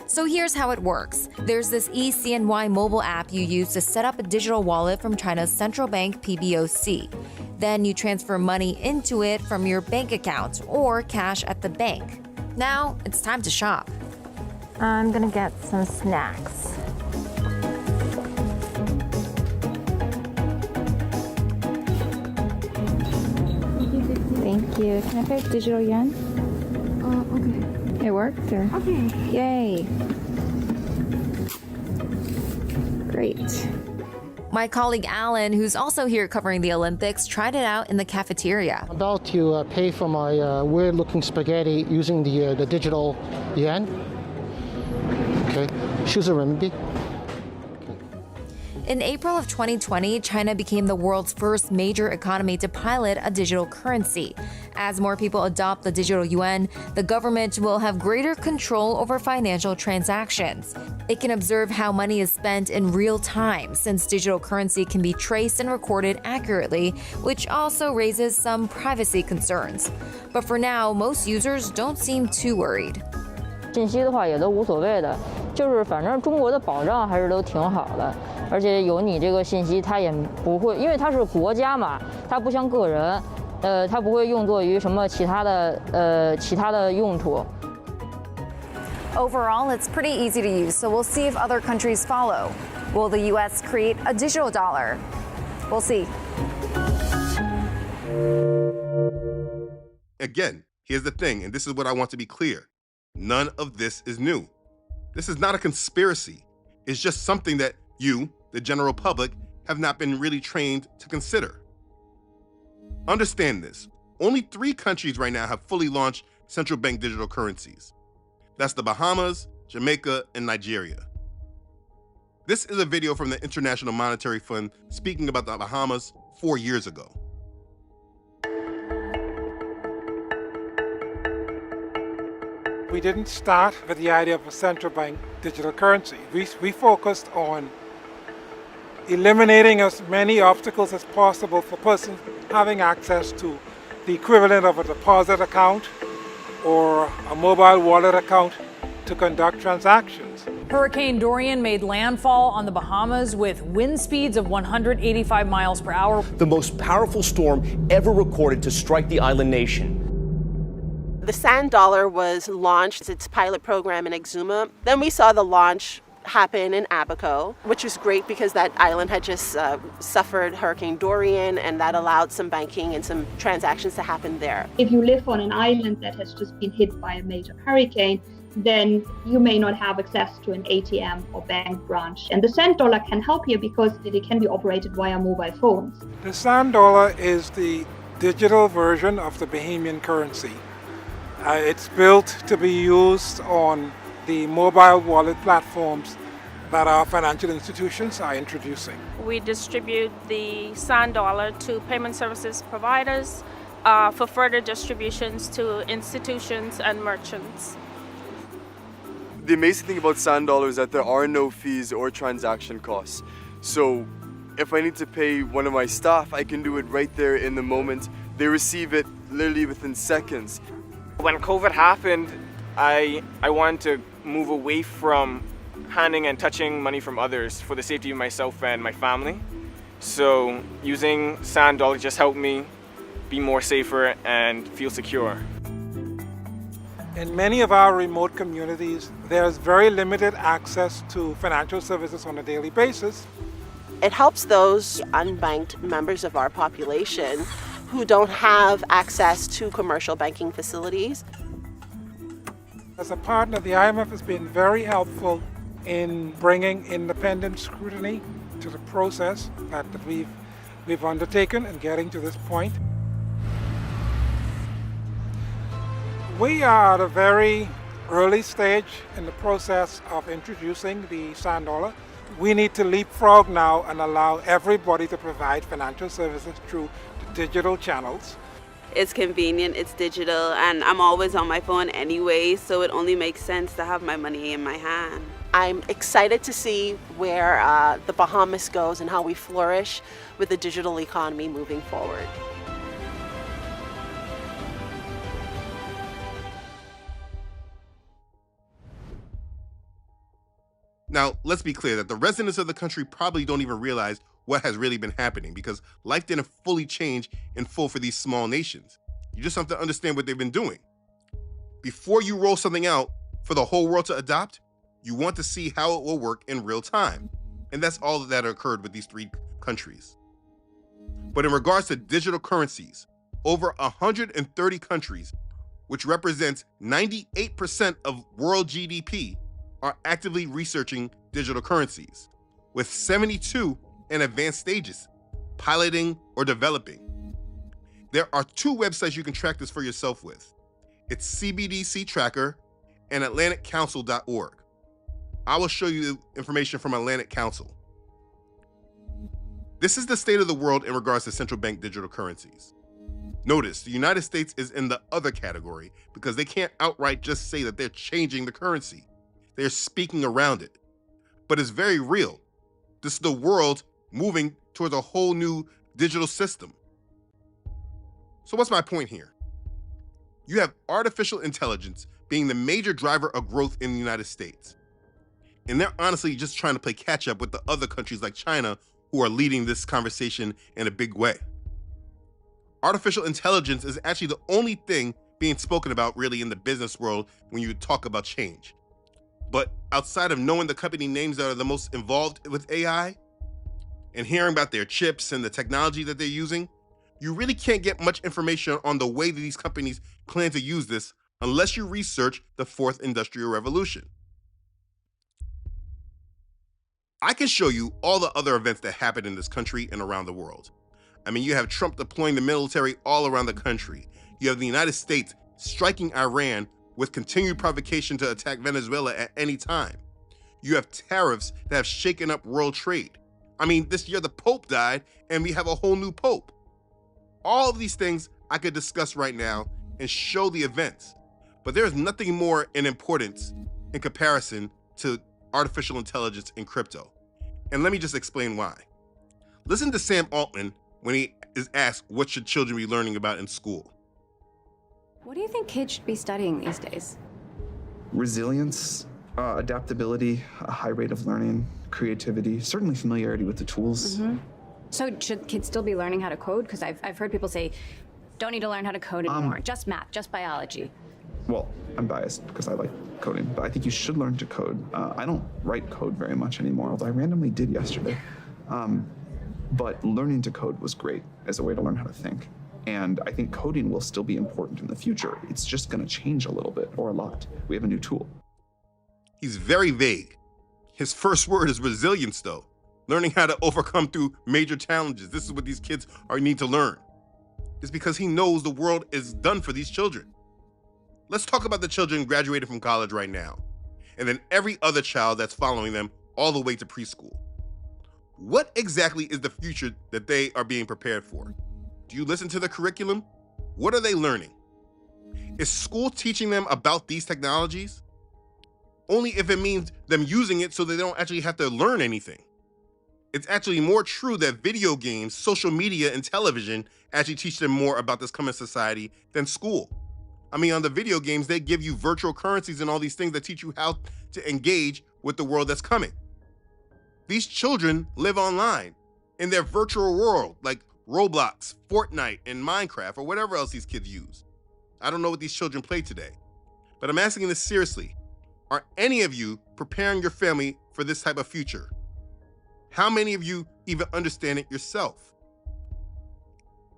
So here's how it works. There's this eCNY mobile app you use to set up a digital wallet from China's central bank PBOC. Then you transfer money into it from your bank account or cash at the bank. Now it's time to shop. I'm gonna get some snacks. Thank you. Can I pay digital yuan? Okay. It worked? Or? Okay. Yay. Great. My colleague Alan, who's also here covering the Olympics, tried it out in the cafeteria. I'm about to pay for my weird-looking spaghetti using the digital yuan. Okay, choose a renminbi. In April of 2020, China became the world's first major economy to pilot a digital currency. As more people adopt the digital yuan, the government will have greater control over financial transactions. It can observe how money is spent in real time, since digital currency can be traced and recorded accurately, which also raises some privacy concerns. But for now, most users don't seem too worried. 信息的话也都无所谓的，就是反正中国的保障还是都挺好的，而且有你这个信息，它也不会，因为它是国家嘛，它不像个人，它不会用作于什么其他的用途。Overall, it's pretty easy to use, so we'll see if other countries follow. Will the U.S. create a digital dollar? We'll see. Again, here's the thing, and this is what I want to be clear. None of this is new. This is not a conspiracy. It's just something that you, the general public, have not been really trained to consider. Understand this. Only 3 countries right now have fully launched central bank digital currencies. That's the Bahamas, Jamaica, and Nigeria. This is a video from the International Monetary Fund speaking about the Bahamas 4 years ago. we didn't start with the idea of a central bank digital currency. We focused on eliminating as many obstacles as possible for persons having access to the equivalent of a deposit account or a mobile wallet account to conduct transactions. Hurricane Dorian made landfall on the Bahamas with wind speeds of 185 miles per hour. The most powerful storm ever recorded to strike the island nation. The Sand Dollar was launched, its pilot program in Exuma. Then we saw the launch happen in Abaco, which was great because that island had just suffered Hurricane Dorian, and that allowed some banking and some transactions to happen there. If you live on an island that has just been hit by a major hurricane, then you may not have access to an ATM or bank branch. And the Sand Dollar can help you because it can be operated via mobile phones. The Sand Dollar is the digital version of the Bahamian currency. It's built to be used on the mobile wallet platforms that our financial institutions are introducing. We distribute the Sand Dollar to payment services providers for further distributions to institutions and merchants. The amazing thing about Sand Dollar is that there are no fees or transaction costs. So if I need to pay one of my staff, I can do it right there in the moment. They receive it literally within seconds. When COVID happened, I wanted to move away from handing and touching money from others for the safety of myself and my family. So using Sand Dollar just helped me be more safer and feel secure. In many of our remote communities, there's very limited access to financial services on a daily basis. It helps those unbanked members of our population who don't have access to commercial banking facilities. As a partner, the IMF has been very helpful in bringing independent scrutiny to the process that we've undertaken and getting to this point. We are at a very early stage in the process of introducing the Sand Dollar. We need to leapfrog now and allow everybody to provide financial services through the digital channels. It's convenient, it's digital, and I'm always on my phone anyway, so it only makes sense to have my money in my hand. I'm excited to see where the Bahamas goes and how we flourish with the digital economy moving forward. Now, let's be clear that the residents of the country probably don't even realize what has really been happening because life didn't fully change in full for these small nations. You just have to understand what they've been doing. Before you roll something out for the whole world to adopt, you want to see how it will work in real time. And that's all that occurred with these three countries. But in regards to digital currencies, over 130 countries, which represents 98% of world GDP, are actively researching digital currencies, with 72 in advanced stages, piloting or developing. There are two websites you can track this for yourself with. It's CBDC Tracker and AtlanticCouncil.org. I will show you information from Atlantic Council. This is the state of the world in regards to central bank digital currencies. Notice the United States is in the other category because they can't outright just say that they're changing the currency. They're speaking around it. But it's very real. This is the world moving towards a whole new digital system. So what's my point here? You have artificial intelligence being the major driver of growth in the United States. And they're honestly just trying to play catch up with the other countries like China who are leading this conversation in a big way. Artificial intelligence is actually the only thing being spoken about really in the business world when you talk about change. But outside of knowing the company names that are the most involved with AI and hearing about their chips and the technology that they're using, you really can't get much information on the way that these companies plan to use this unless you research the fourth industrial revolution. I can show you all the other events that happened in this country and around the world. I mean, you have Trump deploying the military all around the country. You have the United States striking Iran with continued provocation to attack Venezuela at any time. You have tariffs that have shaken up world trade. I mean, this year the Pope died and we have a whole new Pope. All of these things I could discuss right now and show the events. but there is nothing more in importance in comparison to artificial intelligence and crypto. And let me just explain why. Listen to Sam Altman when he is asked what should children be learning about in school. What do you think kids should be studying these days? Resilience, adaptability, a high rate of learning, creativity, certainly familiarity with the tools. So should kids still be learning how to code? Because I've heard people say, don't need to learn how to code anymore, just math, just biology. Well, I'm biased because I like coding, but I think you should learn to code. I don't write code very much anymore, although I randomly did yesterday. But learning to code was great as a way to learn how to think. And I think coding will still be important in the future. It's just going to change a little bit or a lot. We have a new tool. He's very vague. His first word is resilience, though. Learning how to overcome through major challenges. This is what these kids need to learn. It's because he knows the world is done for these children. Let's talk about the children graduating from college right now, and then every other child that's following them all the way to preschool. What exactly is the future that they are being prepared for? Do you listen to the curriculum? What are they learning? Is school teaching them about these technologies? Only if it means them using it so they don't actually have to learn anything. It's actually more true that video games, social media, and television actually teach them more about this coming society than school. I mean, on the video games, they give you virtual currencies and all these things that teach you how to engage with the world that's coming. These children live online in their virtual world, like Roblox, Fortnite, and Minecraft, or whatever else these kids use. I don't know what these children play today, but I'm asking this seriously. Are any of you preparing your family for this type of future? How many of you even understand it yourself?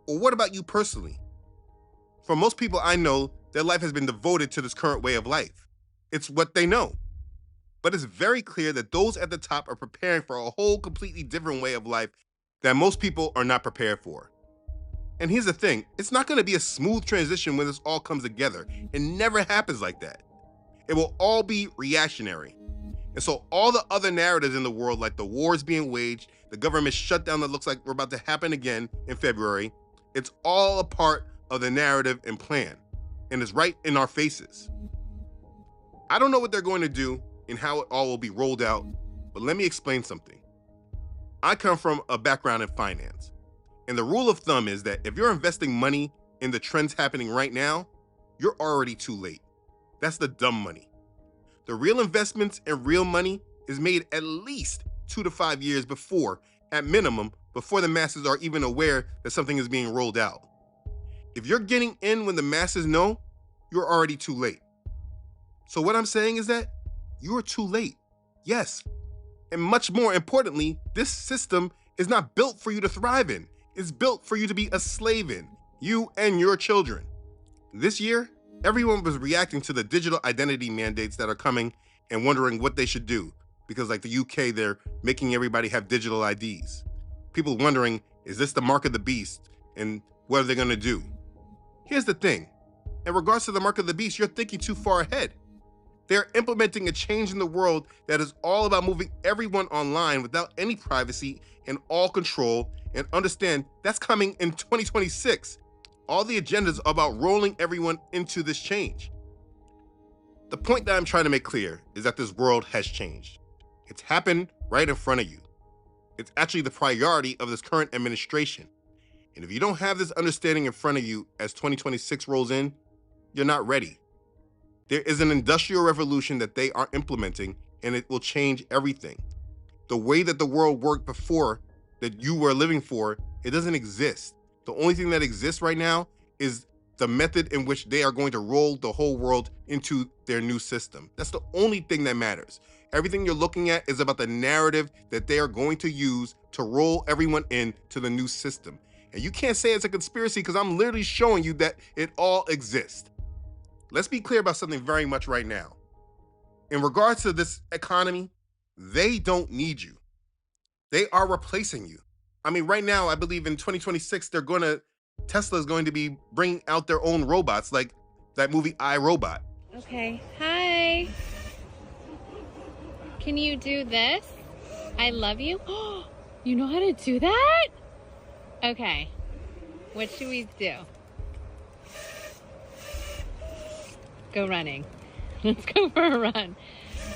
Or what about you personally? For most people I know, their life has been devoted to this current way of life. It's what they know. But it's very clear that those at the top are preparing for a whole completely different way of life that most people are not prepared for. And here's the thing, it's not gonna be a smooth transition when this all comes together. It never happens like that. It will all be reactionary. And so all the other narratives in the world, like the wars being waged, the government shutdown that looks like we're about to happen again in February, it's all a part of the narrative and plan, and it's right in our faces. I don't know what they're going to do and how it all will be rolled out, but let me explain something. I come from a background in finance, and the rule of thumb is that if you're investing money in the trends happening right now, you're already too late. That's the dumb money. The real investments and real money is made at least 2 to 5 years before, at minimum, before the masses are even aware that something is being rolled out. If you're getting in when the masses know, you're already too late. So what I'm saying is that you're too late. Yes. And much more importantly, this system is not built for you to thrive in. It's built for you to be a slave in, you and your children. This year, everyone was reacting to the digital identity mandates that are coming and wondering what they should do. Because like the UK, they're making everybody have digital IDs. People wondering, is this the mark of the beast? And what are they gonna do? Here's the thing. In regards to the mark of the beast, you're thinking too far ahead. They're implementing a change in the world that is all about moving everyone online without any privacy and all control, and understand that's coming in 2026. All the agendas are about rolling everyone into this change. The point that I'm trying to make clear is that this world has changed. It's happened right in front of you. It's actually the priority of this current administration. And if you don't have this understanding in front of you as 2026 rolls in, you're not ready. There is an industrial revolution that they are implementing, and it will change everything. The way that the world worked before that you were living for, it doesn't exist. The only thing that exists right now is the method in which they are going to roll the whole world into their new system. That's the only thing that matters. Everything you're looking at is about the narrative that they are going to use to roll everyone into the new system. And you can't say it's a conspiracy because I'm literally showing you that it all exists. Let's be clear about something very much right now. In regards to this economy, they don't need you. They are replacing you. I mean, right now, I believe in 2026, Tesla is going to be bringing out their own robots, like that movie I, Robot. Okay, hi. Can you do this? I love you. You know how to do that? Okay, what should we do? go running. Let's go for a run.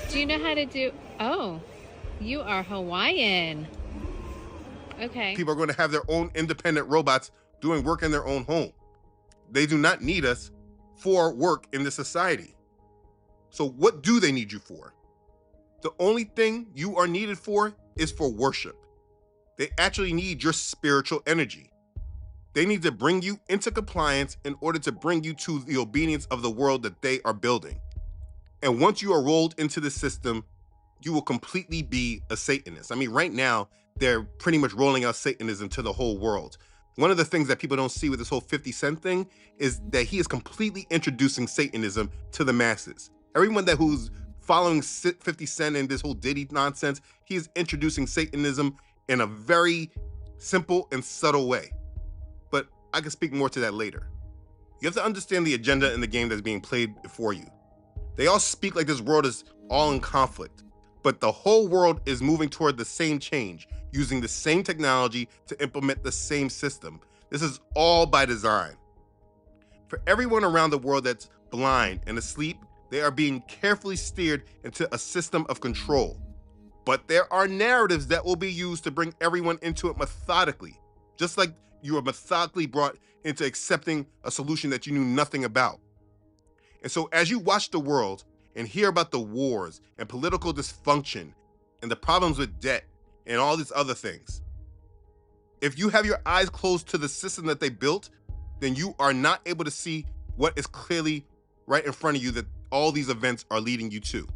Do you know how to do... Oh, you are Hawaiian. Okay. People are going to have their own independent robots doing work in their own home. They do not need us for work in this society. So what do they need you for? The only thing you are needed for is for worship. They actually need your spiritual energy. They need to bring you into compliance in order to bring you to the obedience of the world that they are building. And once you are rolled into the system, you will completely be a Satanist. I mean, right now, they're pretty much rolling out Satanism to the whole world. One of the things that people don't see with this whole 50 Cent thing is that he is completely introducing Satanism to the masses. Everyone who's following 50 Cent and this whole Diddy nonsense, he is introducing Satanism in a very simple and subtle way. But I can speak more to that later. You have to understand the agenda in the game that's being played before you. They all speak like this world is all in conflict, but the whole world is moving toward the same change, using the same technology to implement the same system. This is all by design. For everyone around the world that's blind and asleep, they are being carefully steered into a system of control. But there are narratives that will be used to bring everyone into it methodically, just like you are methodically brought into accepting a solution that you knew nothing about. And so as you watch the world and hear about the wars and political dysfunction and the problems with debt and all these other things, if you have your eyes closed to the system that they built, then you are not able to see what is clearly right in front of you that all these events are leading you to.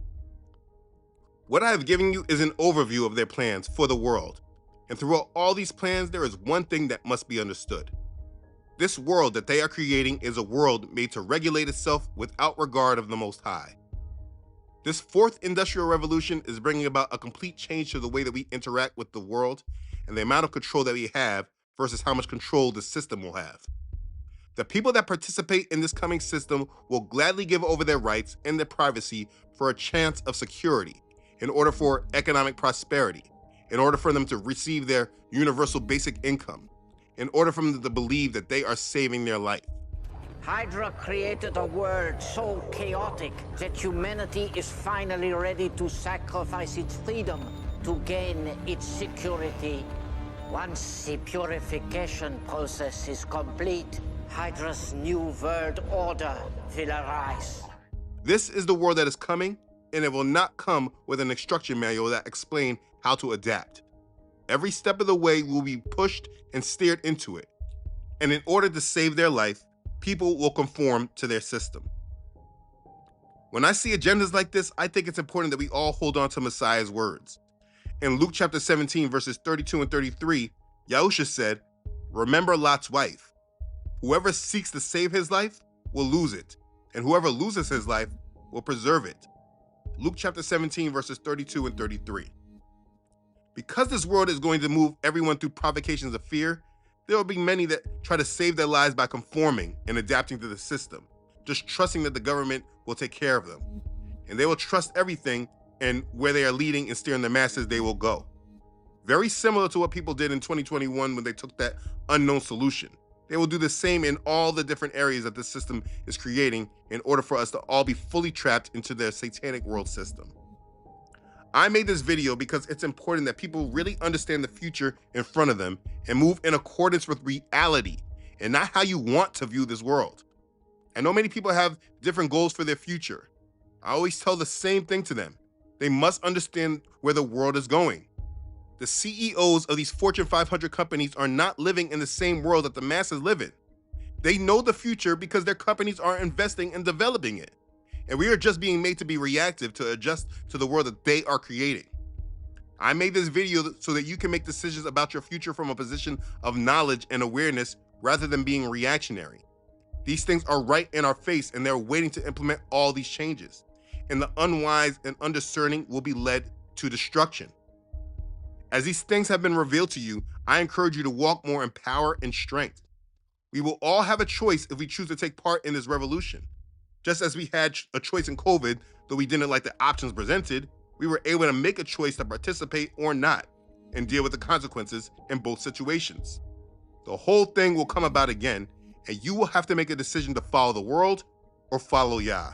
What I have given you is an overview of their plans for the world. And throughout all these plans, there is one thing that must be understood. This world that they are creating is a world made to regulate itself without regard of the Most High. This fourth industrial revolution is bringing about a complete change to the way that we interact with the world and the amount of control that we have versus how much control the system will have. The people that participate in this coming system will gladly give over their rights and their privacy for a chance of security, in order for economic prosperity, in order for them to receive their universal basic income, in order for them to believe that they are saving their life. Hydra created a world so chaotic that humanity is finally ready to sacrifice its freedom to gain its security. Once the purification process is complete, Hydra's new world order will arise. This is the world that is coming, and it will not come with an instruction manual that explains how to adapt. Every step of the way will be pushed and steered into it. And in order to save their life, people will conform to their system. When I see agendas like this, I think it's important that we all hold on to Messiah's words. In Luke chapter 17, verses 32 and 33, Yahusha said, "Remember Lot's wife. Whoever seeks to save his life will lose it, and whoever loses his life will preserve it." Luke chapter 17, verses 32 and 33. Because this world is going to move everyone through provocations of fear, there will be many that try to save their lives by conforming and adapting to the system, just trusting that the government will take care of them. And they will trust everything, and where they are leading and steering the masses, they will go. Very similar to what people did in 2021 when they took that unknown solution. They will do the same in all the different areas that this system is creating in order for us to all be fully trapped into their satanic world system. I made this video because it's important that people really understand the future in front of them and move in accordance with reality and not how you want to view this world. I know many people have different goals for their future. I always tell the same thing to them. They must understand where the world is going. The CEOs of these Fortune 500 companies are not living in the same world that the masses live in. They know the future because their companies are investing and developing it. And we are just being made to be reactive to adjust to the world that they are creating. I made this video so that you can make decisions about your future from a position of knowledge and awareness rather than being reactionary. These things are right in our face and they're waiting to implement all these changes. And the unwise and undiscerning will be led to destruction. As these things have been revealed to you, I encourage you to walk more in power and strength. We will all have a choice if we choose to take part in this revolution. Just as we had a choice in COVID, though we didn't like the options presented, we were able to make a choice to participate or not and deal with the consequences in both situations. The whole thing will come about again, and you will have to make a decision to follow the world or follow Yah.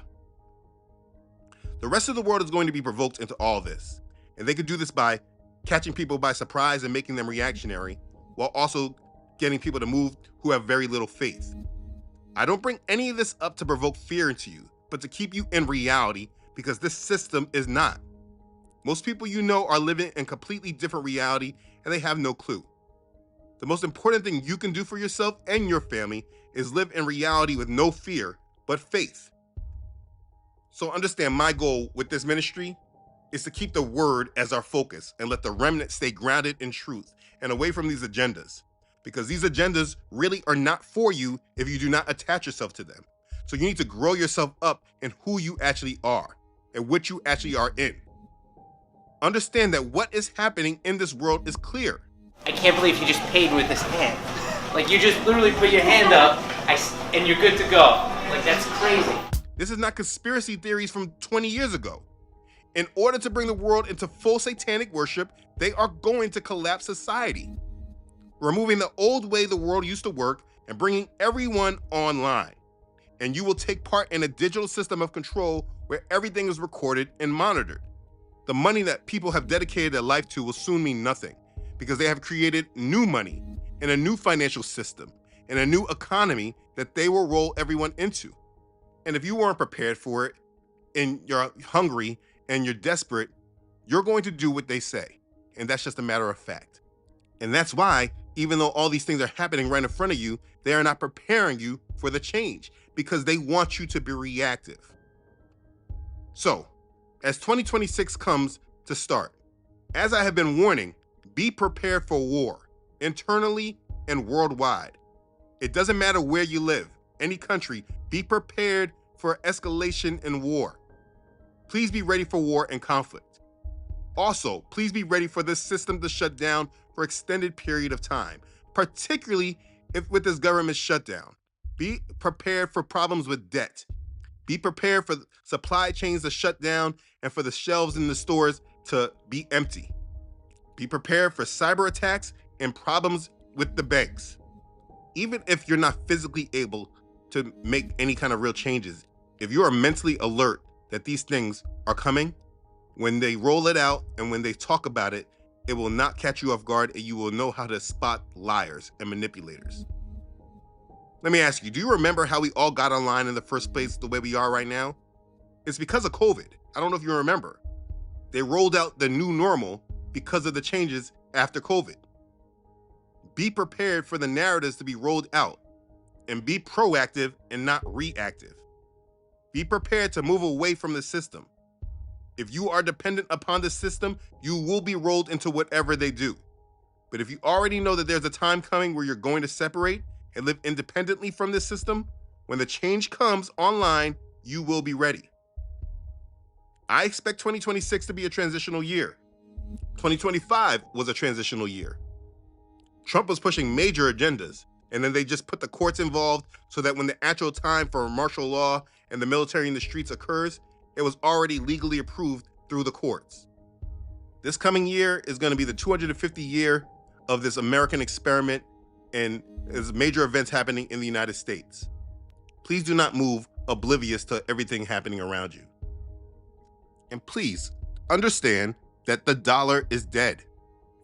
The rest of the world is going to be provoked into all this. And they could do this by catching people by surprise and making them reactionary, while also getting people to move who have very little faith. I don't bring any of this up to provoke fear into you, but to keep you in reality, because this system is not. Most people you know are living in completely different reality, and they have no clue. The most important thing you can do for yourself and your family is live in reality with no fear, but faith. So understand, my goal with this ministry is to keep the word as our focus and let the remnant stay grounded in truth and away from these agendas, because these agendas really are not for you if you do not attach yourself to them. So you need to grow yourself up in who you actually are and what you actually are in. Understand that what is happening in this world is clear. I can't believe he just paid with his hand. Like, you just literally put your hand up and you're good to go. Like, that's crazy. This is not conspiracy theories from 20 years ago. In order to bring the world into full satanic worship, they are going to collapse society, removing the old way the world used to work and bringing everyone online. And you will take part in a digital system of control where everything is recorded and monitored. The money that people have dedicated their life to will soon mean nothing, because they have created new money and a new financial system and a new economy that they will roll everyone into. And if you weren't prepared for it and you're hungry and you're desperate, you're going to do what they say. And that's just a matter of fact. And that's why, even though all these things are happening right in front of you, they are not preparing you for the change, because they want you to be reactive. So, as 2026 comes to start, as I have been warning, be prepared for war, internally and worldwide. It doesn't matter where you live, any country, be prepared for escalation and war. Please be ready for war and conflict. Also, please be ready for this system to shut down for an extended period of time, particularly if with this government shutdown. Be prepared for problems with debt. Be prepared for supply chains to shut down and for the shelves in the stores to be empty. Be prepared for cyber attacks and problems with the banks. Even if you're not physically able to make any kind of real changes, if you are mentally alert that these things are coming, when they roll it out and when they talk about it, it will not catch you off guard, and you will know how to spot liars and manipulators. Let me ask you, do you remember how we all got online in the first place the way we are right now? It's because of COVID. I don't know if you remember. They rolled out the new normal because of the changes after COVID. Be prepared for the narratives to be rolled out, and be proactive and not reactive. Be prepared to move away from the system. If you are dependent upon the system, you will be rolled into whatever they do. But if you already know that there's a time coming where you're going to separate and live independently from this system, when the change comes online, you will be ready. I expect 2026 to be a transitional year. 2025 was a transitional year. Trump was pushing major agendas, and then they just put the courts involved so that when the actual time for martial law and the military in the streets occurs, it was already legally approved through the courts. This coming year is going to be the 250th year of this American experiment, and there's major events happening in the United States. Please do not move oblivious to everything happening around you. And please understand that the dollar is dead.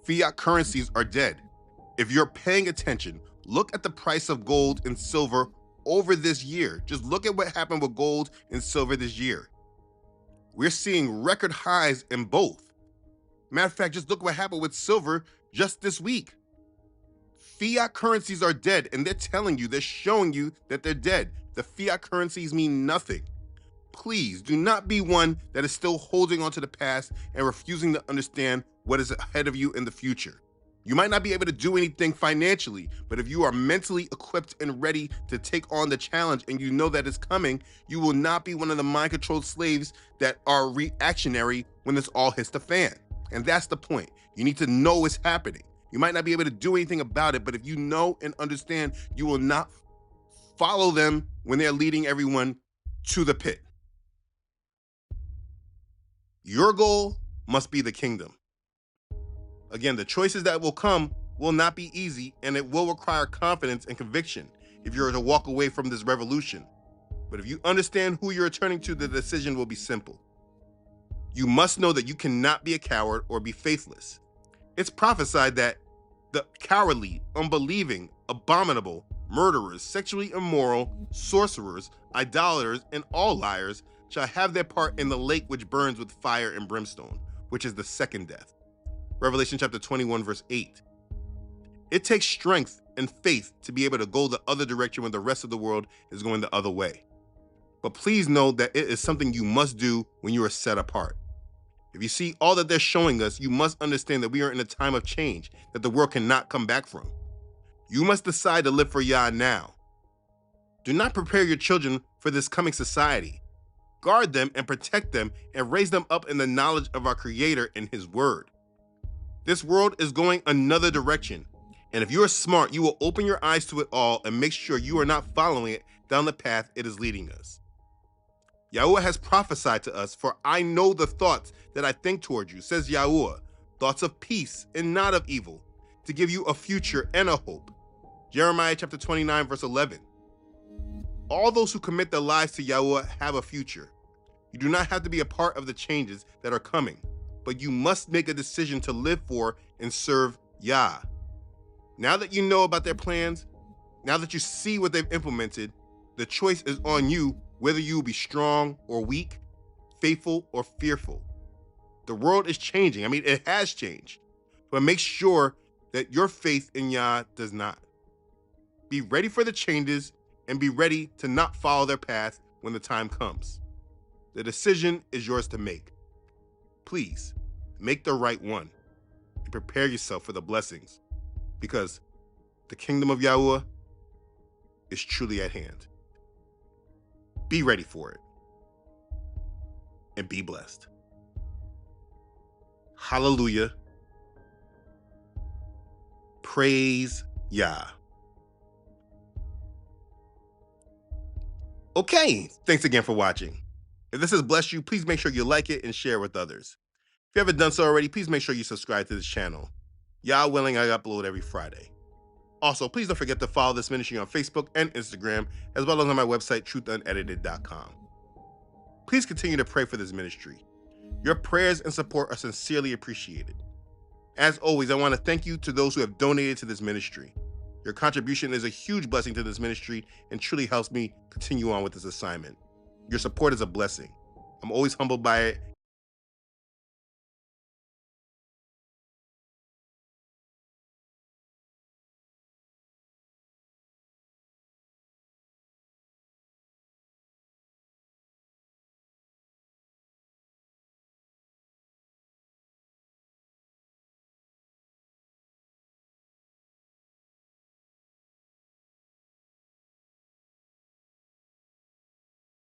Fiat currencies are dead. If you're paying attention, look at the price of gold and silver over this year. Just look at what happened with gold and silver this year. We're seeing record highs in both. Matter of fact, just look what happened with silver just this week. Fiat currencies are dead, and they're telling you, they're showing you that they're dead. The fiat currencies mean nothing. Please do not be one that is still holding on to the past and refusing to understand what is ahead of you in the future. You might not be able to do anything financially, but if you are mentally equipped and ready to take on the challenge and you know that it's coming, you will not be one of the mind-controlled slaves that are reactionary when this all hits the fan. And that's the point. You need to know what's happening. You might not be able to do anything about it, but if you know and understand, you will not follow them when they're leading everyone to the pit. Your goal must be the kingdom. Again, the choices that will come will not be easy, and it will require confidence and conviction if you're to walk away from this revolution. But if you understand who you're returning to, the decision will be simple. You must know that you cannot be a coward or be faithless. It's prophesied that the cowardly, unbelieving, abominable, murderers, sexually immoral, sorcerers, idolaters, and all liars shall have their part in the lake which burns with fire and brimstone, which is the second death. Revelation chapter 21, verse 8. It takes strength and faith to be able to go the other direction when the rest of the world is going the other way. But please know that it is something you must do when you are set apart. If you see all that they're showing us, you must understand that we are in a time of change that the world cannot come back from. You must decide to live for Yah now. Do not prepare your children for this coming society. Guard them and protect them and raise them up in the knowledge of our Creator and His Word. This world is going another direction, and if you are smart, you will open your eyes to it all and make sure you are not following it down the path it is leading us. Yahuwah has prophesied to us, for I know the thoughts that I think toward you, says Yahuwah, thoughts of peace and not of evil, to give you a future and a hope. Jeremiah chapter 29, verse 11. All those who commit their lives to Yahuwah have a future. You do not have to be a part of the changes that are coming, but you must make a decision to live for and serve Yah. Now that you know about their plans, now that you see what they've implemented, the choice is on you whether you will be strong or weak, faithful or fearful. The world is changing. I mean, it has changed. But make sure that your faith in Yah does not. Be ready for the changes and be ready to not follow their path when the time comes. The decision is yours to make. Please, make the right one and prepare yourself for the blessings, because the kingdom of Yahuwah is truly at hand. Be ready for it and be blessed. Hallelujah. Praise Yah. Okay, thanks again for watching. If this has blessed you, please make sure you like it and share it with others. If you haven't done so already, please make sure you subscribe to this channel. Yah willing, I upload every Friday. Also, please don't forget to follow this ministry on Facebook and Instagram, as well as on my website, truthunedited.com. Please continue to pray for this ministry. Your prayers and support are sincerely appreciated. As always, I want to thank you to those who have donated to this ministry. Your contribution is a huge blessing to this ministry and truly helps me continue on with this assignment. Your support is a blessing. I'm always humbled by it